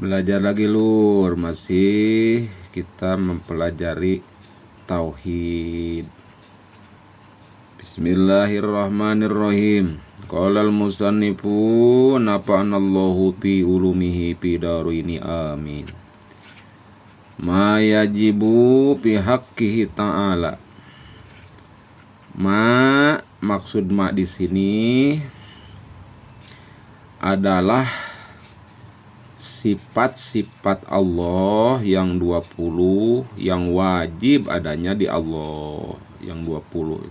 Belajar lagi lur, masih kita mempelajari tauhid. Bismillahirrahmanirrahim. Qala al-musannifu nafa'anallahu bi ulumihi fi darini amin. Ma yajibu fi haqqihi ta'ala. Maksud di sini adalah sifat-sifat Allah yang 20 yang wajib adanya di Allah yang 20.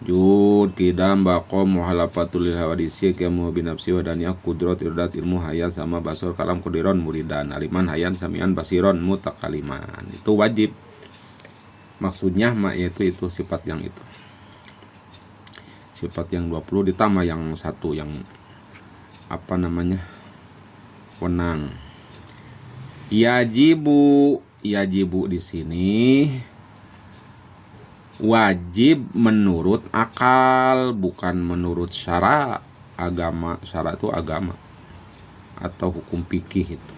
Jud kidam baqom muhalafatul hawadisi kamu binafsi wadaniyah kudrat irdat ilmu hayan sama basor kalam kudiron muridan aliman hayan samian basiron mutakaliman. Itu wajib. Maksudnya yaitu itu sifat yang itu. Sifat yang 20 ditambah yang satu yang wenang. Yajibu di sini wajib menurut akal, bukan menurut syara agama. Syara itu agama atau hukum fikih itu.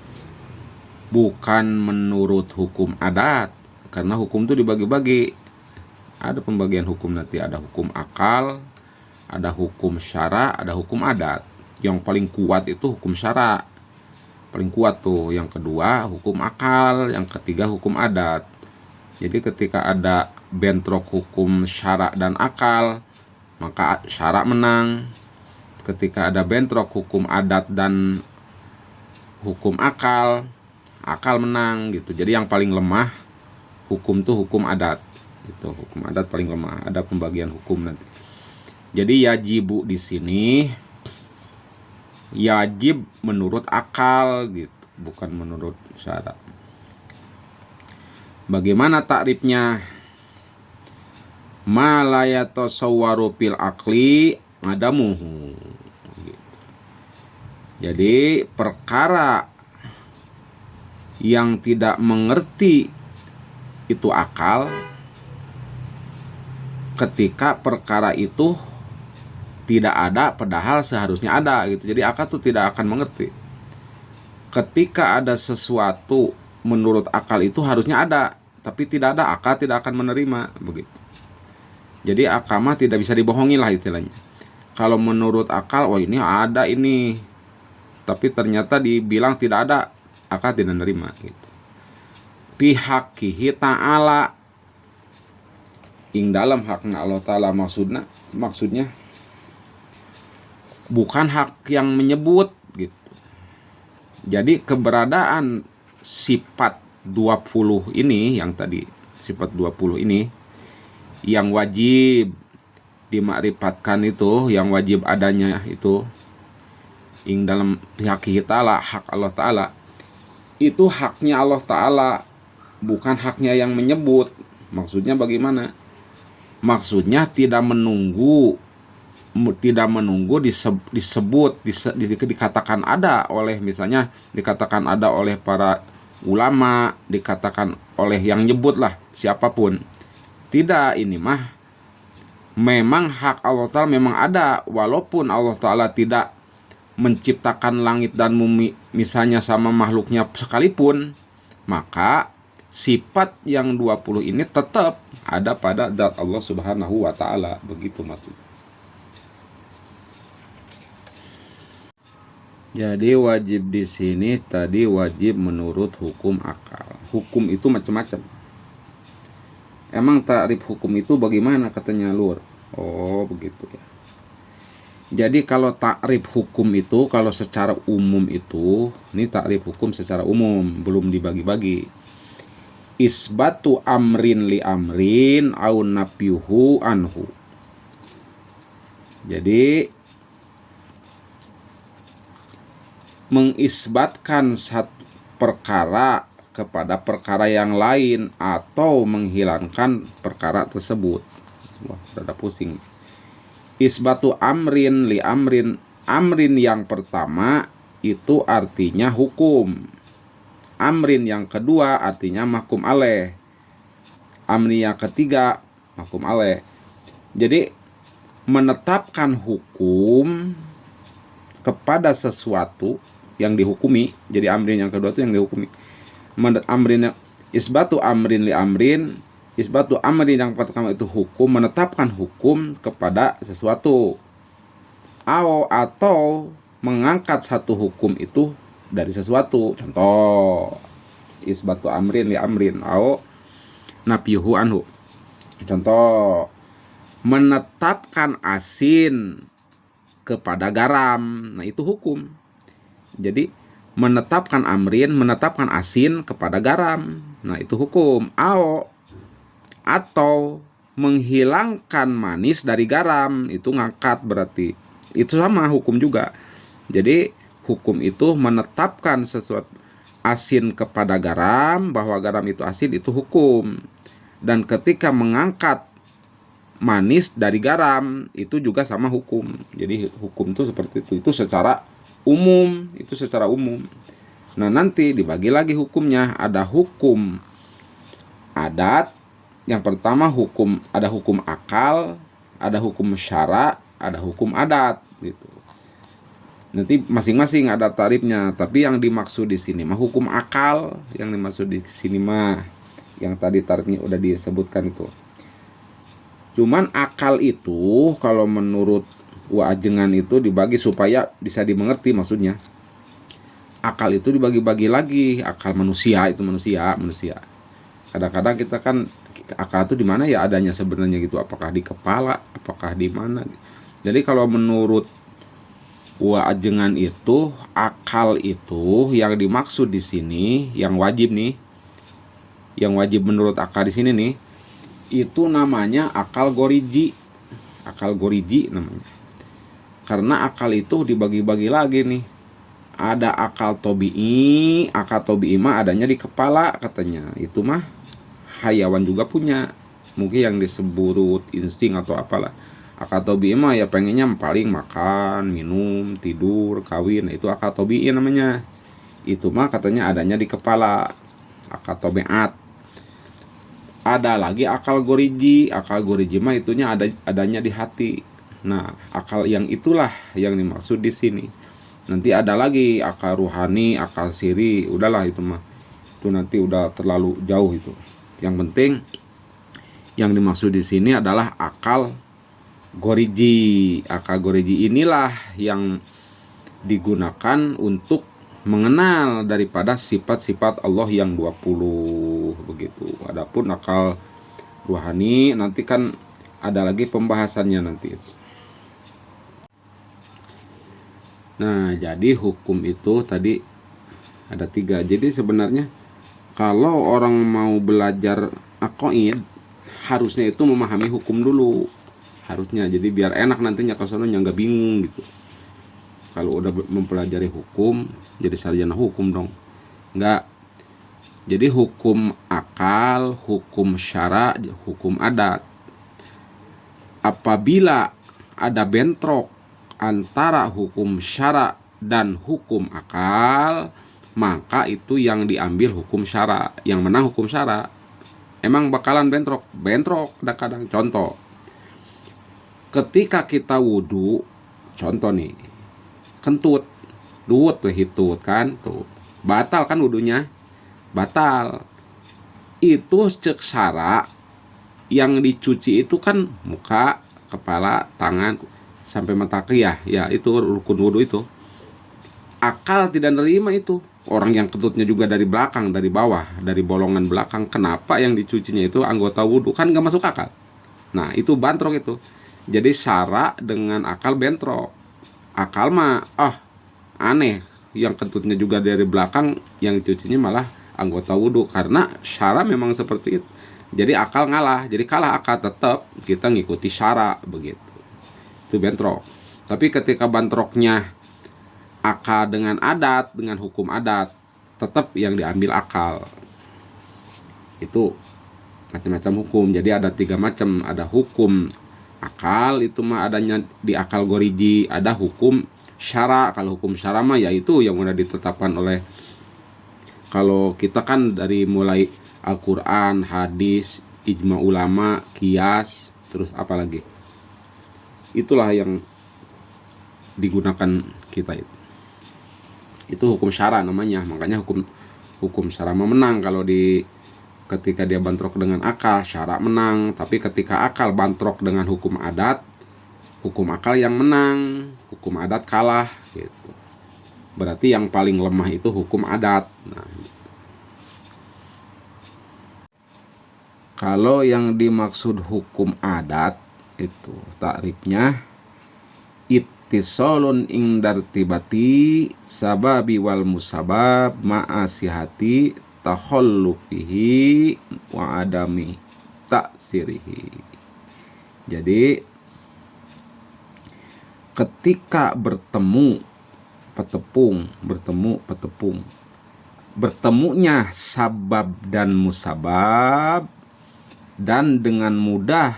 Bukan menurut hukum adat, karena hukum itu dibagi-bagi. Ada pembagian hukum nanti, ada hukum akal, ada hukum syara, ada hukum adat. Yang paling kuat itu hukum syara. Paling kuat tuh. Yang kedua hukum akal, yang ketiga hukum adat. Jadi ketika ada bentrok hukum syara dan akal, maka syara menang. Ketika ada bentrok hukum adat dan hukum akal, akal menang gitu. Jadi yang paling lemah hukum tuh hukum adat. Itu hukum adat paling lemah. Ada pembagian hukum nanti. Jadi yajibu di sini yajib menurut akal gitu, bukan menurut syara. Bagaimana takrifnya? Ma la yatasawwaru fil aqli adamuhu. Gitu. Jadi perkara yang tidak mengerti itu akal, ketika perkara itu tidak ada padahal seharusnya ada gitu. Jadi akal tuh tidak akan mengerti. Ketika ada sesuatu menurut akal itu harusnya ada, tapi tidak ada, akal tidak akan menerima begitu. Jadi akal mah tidak bisa dibohongi lah istilahnya. Kalau menurut akal, wah ini ada ini, tapi ternyata dibilang tidak ada, akal tidak menerima gitu. Pihakih ta'ala, ing dalam hakna Allah Ta'ala maksudnya bukan hak yang menyebut gitu. Jadi keberadaan sifat 20 ini yang tadi, sifat 20 ini yang wajib dimakrifatkan itu, yang wajib adanya itu ing dalam pihak kita lah, hak Allah Ta'ala. Itu haknya Allah Ta'ala, bukan haknya yang menyebut. Maksudnya bagaimana? Maksudnya tidak menunggu disebut dikatakan ada oleh, misalnya dikatakan ada oleh para ulama, dikatakan oleh yang nyebut lah siapapun. Tidak, ini mah memang hak Allah Ta'ala memang ada, walaupun Allah Ta'ala tidak menciptakan langit dan bumi misalnya sama makhluknya sekalipun, maka sifat yang 20 ini tetap ada pada zat Allah Subhanahu wa Ta'ala. Begitu maksudnya. Jadi wajib di sini tadi wajib menurut hukum akal. Hukum itu macam-macam. Emang takrif hukum itu bagaimana katanya lur? Oh begitu ya. Jadi kalau takrif hukum itu, kalau secara umum itu, ini takrif hukum secara umum, belum dibagi-bagi. Isbatu amrin li amrin au nafyuhu anhu. Jadi mengisbatkan satu perkara kepada perkara yang lain atau menghilangkan perkara tersebut. Wah, rada pusing. Isbatu amrin li amrin. Amrin yang pertama itu artinya hukum. Amrin yang kedua artinya mahkum alaih. Amrin yang ketiga mahkum alaih. Jadi menetapkan hukum kepada sesuatu yang dihukumi. Jadi amrin yang kedua itu yang dihukumi. Amrin isbatu amrin li amrin, isbatu amrin yang pertama itu hukum, menetapkan hukum kepada sesuatu. Atau mengangkat satu hukum itu dari sesuatu. Contoh, isbatu amrin li amrin, nafyuhu anhu. Contoh, menetapkan asin kepada garam. Nah, itu hukum. Jadi menetapkan amrin, menetapkan asin kepada garam. Nah, itu hukum. Atau menghilangkan manis dari garam, itu ngangkat berarti. Itu sama hukum juga. Jadi hukum itu menetapkan sesuatu asin kepada garam, bahwa garam itu asin, itu hukum. Dan ketika mengangkat manis dari garam, itu juga sama hukum. Jadi hukum itu seperti itu. Itu secara umum, Nah, nanti dibagi lagi hukumnya. Ada hukum adat. Yang pertama ada hukum akal, ada hukum syara, ada hukum adat gitu. Nanti masing-masing ada tarifnya. Tapi yang dimaksud di sini mah hukum akal, yang tadi tarifnya udah disebutkan itu. Cuman akal itu kalau menurut Waajengan itu dibagi supaya bisa dimengerti maksudnya. Akal itu dibagi-bagi lagi. Akal manusia itu manusia. Kadang-kadang kita kan akal itu di mana ya adanya sebenarnya gitu. Apakah di kepala, apakah di mana? Jadi kalau menurut Waajengan itu, akal itu yang dimaksud di sini, yang wajib menurut akal di sini nih, itu namanya akal goriji. Akal goriji namanya. Karena akal itu dibagi-bagi lagi nih. Ada akal tobi'i. Akal tobi'i mah adanya di kepala katanya. Itu mah hayawan juga punya. Mungkin yang disebut insting atau apalah. Akal tobi'i mah ya pengennya paling makan, minum, tidur, kawin. Itu akal tobi'i namanya. Itu mah katanya adanya di kepala. Akal tobi'at. Ada lagi akal goriji. Akal goriji mah itunya adanya di hati. Nah, akal yang itulah yang dimaksud di sini. Nanti ada lagi akal ruhani, akal siri, udahlah itu mah. Itu nanti udah terlalu jauh itu. Yang penting yang dimaksud di sini adalah akal goriji. Akal goriji inilah yang digunakan untuk mengenal daripada sifat-sifat Allah yang 20 begitu. Adapun akal ruhani nanti kan ada lagi pembahasannya nanti itu. Nah, jadi hukum itu tadi ada 3. Jadi sebenarnya kalau orang mau belajar aqaid, harusnya itu memahami hukum dulu. Harusnya, jadi biar enak nantinya ke sononya nggak bingung gitu. Kalau udah mempelajari hukum, jadi sarjana hukum dong. Nggak. Jadi hukum akal, hukum syara, hukum adat. Apabila ada bentrok antara hukum syara dan hukum akal, maka itu yang diambil hukum syara, yang menang hukum syara. Emang bakalan bentrok kadang-kadang. Contoh, ketika kita wudu, contoh nih, kentut, duwut hitut kan, tuh batal kan wudunya, batal. Itu cek syara, yang dicuci itu kan muka, kepala, tangan, sampai mata qiyah, ya itu rukun wudu itu. Akal tidak nerima itu. Orang yang kentutnya juga dari belakang, dari bawah, dari bolongan belakang, kenapa yang dicucinya itu anggota wudu? Kan gak masuk akal. Nah, itu bentrok itu. Jadi syara dengan akal bentrok. Akal mah aneh, yang kentutnya juga dari belakang, yang dicucinya malah anggota wudu. Karena syara memang seperti itu. Jadi akal ngalah, jadi kalah akal, tetap kita ngikuti syara begitu. Itu bentrok. Tapi ketika bentroknya akal dengan adat, dengan hukum adat, tetap yang diambil akal. Itu macam-macam hukum. Jadi ada 3 macam. Ada hukum akal, itu mah adanya di akal goriji. Ada hukum syara. Kalau hukum syara mah yaitu yang udah ditetapkan oleh, kalau kita kan dari mulai Al-Quran, hadis, ijma ulama, qiyas, terus apa lagi, itulah yang digunakan kita itu. Itu hukum syara namanya. Makanya hukum syara menang kalau ketika dia bentrok dengan akal, syara menang. Tapi ketika akal bentrok dengan hukum adat, hukum akal yang menang, hukum adat kalah gitu. Berarti yang paling lemah itu hukum adat. Nah, kalau yang dimaksud hukum adat itu takrifnya ittisolun ingdartibati sababi wal musabab ma'asihati takhallufihi wa adami taksirihi. Jadi ketika bertemunya sabab dan musabab, dan dengan mudah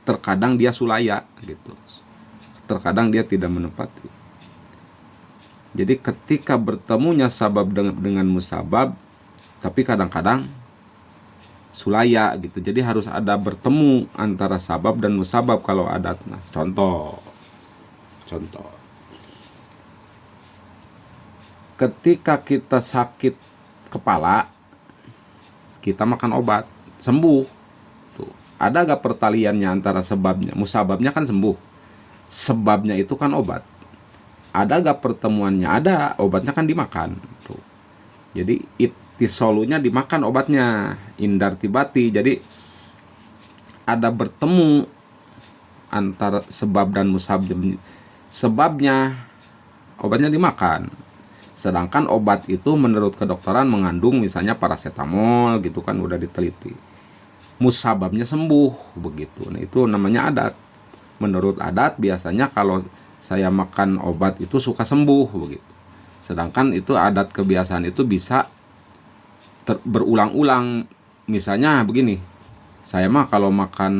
terkadang dia sulaya gitu, terkadang dia tidak menepati. Jadi ketika bertemunya sabab dengan musabab, tapi kadang-kadang sulaya gitu. Jadi harus ada bertemu antara sabab dan musabab kalau adat. Nah, contoh ketika kita sakit kepala, kita makan obat, sembuh. Tuh, ada gak pertaliannya antara sebabnya? Musababnya kan sembuh, sebabnya itu kan obat. Ada gak pertemuannya? Ada, obatnya kan dimakan. Tuh. Jadi ittisolunya dimakan obatnya, indartibati. Jadi ada bertemu antara sebab dan musabab. Sebabnya obatnya dimakan, sedangkan obat itu menurut kedokteran mengandung misalnya paracetamol gitu kan, udah diteliti. Musababnya sembuh begitu. Nah, itu namanya adat. Menurut adat biasanya kalau saya makan obat itu suka sembuh begitu. Sedangkan itu adat kebiasaan itu bisa berulang-ulang. Misalnya begini, saya mah kalau makan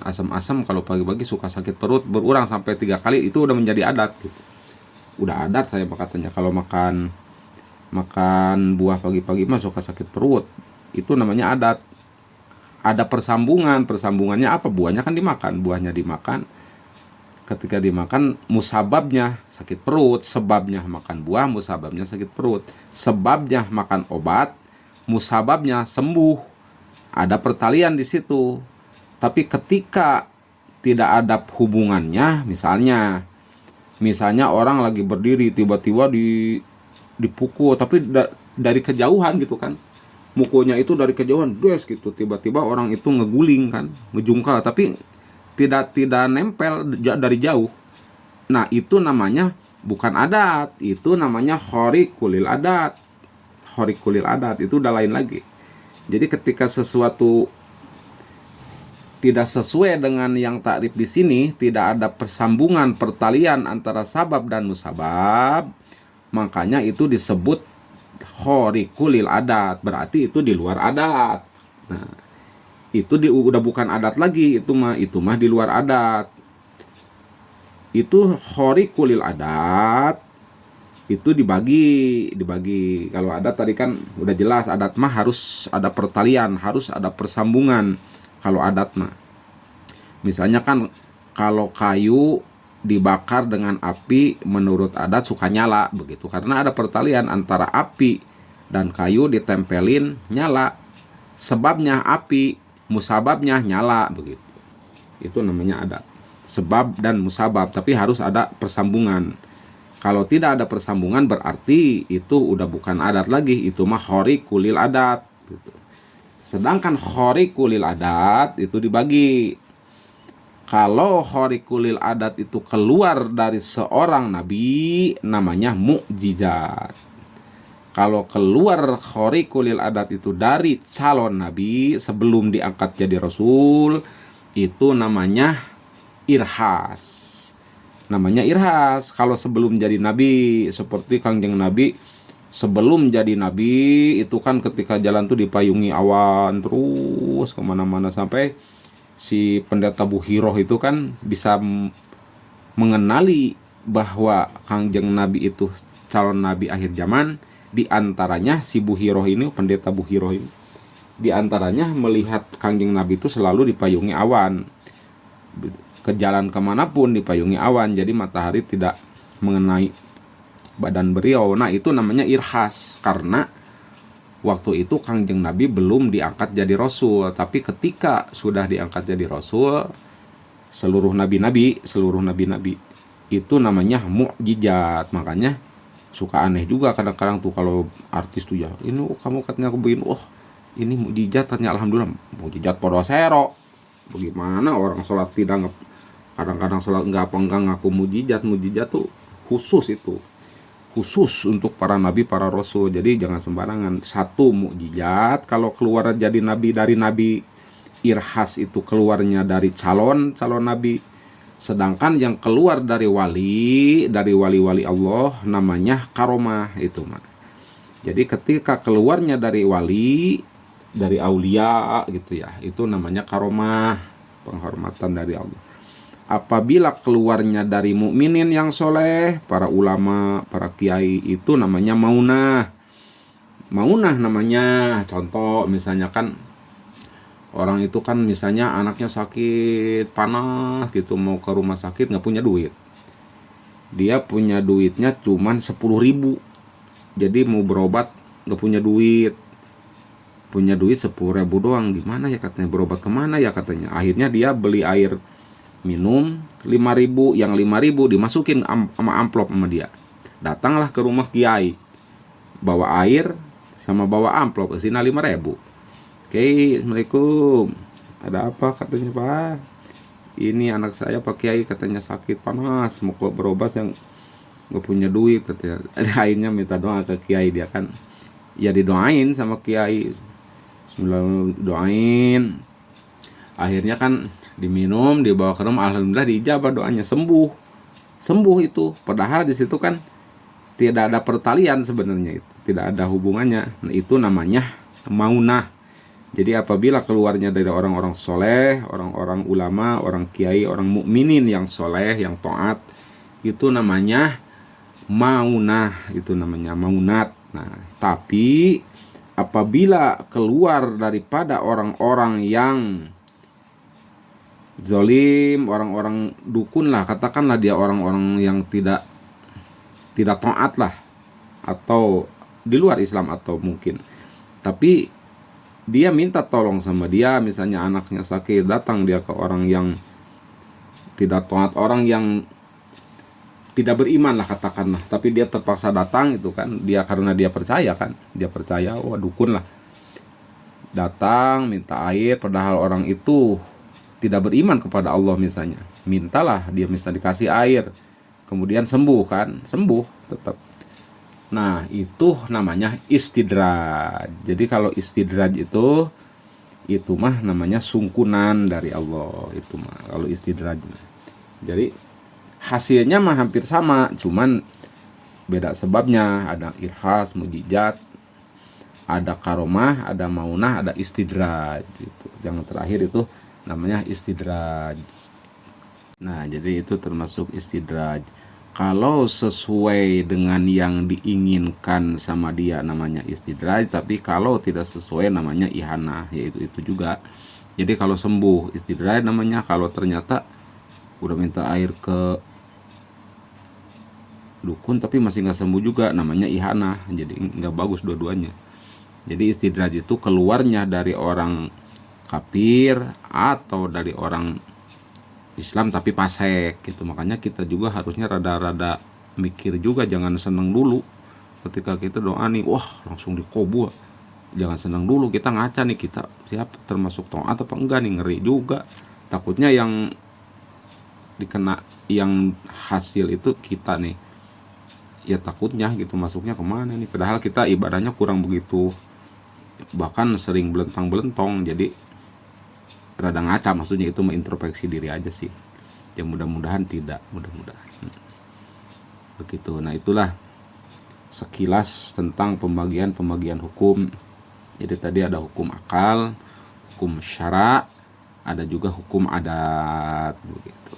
asam-asam kalau pagi-pagi suka sakit perut, berulang sampai 3 kali, itu udah menjadi adat gitu. Udah adat saya katanya kalau makan buah pagi-pagi mah suka sakit perut. Itu namanya adat. Ada persambungannya apa? Buahnya kan dimakan, buahnya dimakan. Ketika dimakan, musababnya sakit perut, sebabnya makan buah, musababnya sakit perut. Sebabnya makan obat, musababnya sembuh. Ada pertalian di situ. Tapi ketika tidak ada hubungannya, misalnya orang lagi berdiri tiba-tiba dipukul, tapi dari kejauhan gitu kan, mukulnya itu dari kejauhan, des gitu, tiba-tiba orang itu ngeguling kan, ngejungkal, tapi tidak nempel dari jauh. Nah, itu namanya bukan adat, itu namanya khariqulil adat. Khariqulil adat itu udah lain lagi. Jadi ketika sesuatu tidak sesuai dengan yang takrif di sini, tidak ada persambungan pertalian antara sabab dan musabab, makanya itu disebut khariqulil adat, berarti itu di luar adat. Nah, itu udah bukan adat lagi, itu mah di luar adat. Itu khariqulil adat itu dibagi. Kalau adat tadi kan udah jelas, adat mah harus ada pertalian, harus ada persambungan. Kalau adat mah misalnya kan kalau kayu dibakar dengan api, menurut adat suka nyala begitu, karena ada pertalian antara api dan kayu ditempelin nyala. Sebabnya api, musababnya nyala begitu. Itu namanya adat. Sebab dan musabab, tapi harus ada persambungan. Kalau tidak ada persambungan berarti itu udah bukan adat lagi, itu mah khariqulil adat gitu. Sedangkan khariqulil adat itu dibagi. Kalau khariqulil adat itu keluar dari seorang nabi, namanya mukjizat. Kalau keluar khariqulil adat itu dari calon nabi sebelum diangkat jadi rasul, itu namanya irhas. Namanya irhas kalau sebelum jadi nabi. Seperti Kangjeng Nabi sebelum jadi nabi itu kan ketika jalan tuh dipayungi awan terus kemana-mana, sampai si pendeta Buhiroh itu kan bisa mengenali bahwa Kangjeng Nabi itu calon nabi akhir zaman. Di antaranya si Buhiroh ini, pendeta Buhiroh ini, di antaranya melihat Kangjeng Nabi itu selalu dipayungi awan, ke jalan kemanapun dipayungi awan, jadi matahari tidak mengenai badan beliau. Nah itu namanya irhas, karena waktu itu Kangjeng Nabi belum diangkat jadi Rasul. Tapi ketika sudah diangkat jadi Rasul, seluruh nabi-nabi itu namanya mukjizat. Makanya suka aneh juga kadang-kadang tuh kalau artis tuh ya, ini kamu katanya begini, ini mukjizat, katanya alhamdulillah mukjizat podosero. Bagaimana orang sholat tidak, kadang-kadang sholat enggak ngaku mukjizat tuh khusus, itu khusus untuk para nabi, para rasul. Jadi jangan sembarangan. Satu mukjizat kalau keluar jadi nabi, dari nabi irhas itu keluarnya dari calon nabi. Sedangkan yang keluar dari wali Allah namanya karomah itu mah. Jadi ketika keluarnya dari wali, dari aulia gitu ya, itu namanya karomah, penghormatan dari Allah. Apabila keluarnya dari mukminin yang soleh, para ulama, para kiai, itu namanya maunah. Maunah namanya. Contoh misalnya kan, orang itu kan misalnya anaknya sakit panas gitu, mau ke rumah sakit nggak punya duit. Dia punya duitnya cuman 10.000. Jadi mau berobat nggak punya duit. Punya duit 10.000 doang. Gimana ya katanya, berobat kemana ya katanya. Akhirnya dia beli air minum 5.000. Yang 5.000 dimasukin sama amplop sama dia. Datanglah ke rumah kiai, bawa air sama bawa amplop, kesini 5.000. Oke, assalamualaikum. Ada apa katanya, Pak? Ini anak saya Pak Kiai katanya sakit panas, mau berobat, yang nggak punya duit katanya. Akhirnya minta doa ke Kiai, dia kan ya didoain sama Kiai. Bismillah, doain. Akhirnya kan diminum, dibawa ke rumah, alhamdulillah diijabah doanya, sembuh itu. Padahal di situ kan tidak ada pertalian sebenarnya, itu tidak ada hubungannya. Nah, itu namanya maunah. Jadi apabila keluarnya dari orang-orang soleh, orang-orang ulama, orang kiai, orang mukminin yang soleh, yang taat, itu namanya maunah, itu namanya maunat. Nah, tapi apabila keluar daripada orang-orang yang zolim, orang-orang dukun lah, katakanlah dia orang-orang yang tidak taat lah, atau di luar Islam, atau mungkin tapi dia minta tolong sama dia, misalnya anaknya sakit, datang dia ke orang yang tidak taat, orang yang tidak beriman lah katakanlah, tapi dia terpaksa datang itu kan, dia karena dia percaya kan, dia percaya, dukun lah, datang minta air, padahal orang itu tidak beriman kepada Allah misalnya, mintalah dia misalnya dikasih air, kemudian sembuh kan, sembuh tetap. Nah itu namanya istidraj. Jadi kalau istidraj itu mah namanya sungkunan dari Allah, itu mah kalau istidraj. Jadi hasilnya mah hampir sama, cuman beda sebabnya. Ada irhas, mujizat, ada karomah, ada maunah, ada istidraj gitu. Yang terakhir itu namanya istidraj. Nah jadi itu termasuk istidraj. Kalau sesuai dengan yang diinginkan sama dia namanya istidraj, tapi kalau tidak sesuai namanya ihanah, yaitu itu juga. Jadi kalau sembuh istidraj namanya, kalau ternyata udah minta air ke dukun tapi masih nggak sembuh juga namanya ihanah. Jadi nggak bagus dua-duanya. Jadi istidraj itu keluarnya dari orang kafir atau dari orang Islam tapi pasek gitu. Makanya kita juga harusnya rada-rada mikir juga, jangan seneng dulu ketika kita doa nih, wah langsung dikabul. Jangan seneng dulu, kita ngaca nih, kita siap termasuk taat apa enggak nih, ngeri juga. Takutnya yang dikena, yang hasil itu kita nih, ya takutnya gitu masuknya kemana nih, padahal kita ibadahnya kurang begitu, bahkan sering belentang-belentong. Jadi rada ngaca, maksudnya itu mengintrospeksi diri aja sih. Ya mudah-mudahan tidak, mudah-mudahan. Begitu. Nah, itulah sekilas tentang pembagian hukum. Jadi tadi ada hukum akal, hukum syara, ada juga hukum adat begitu.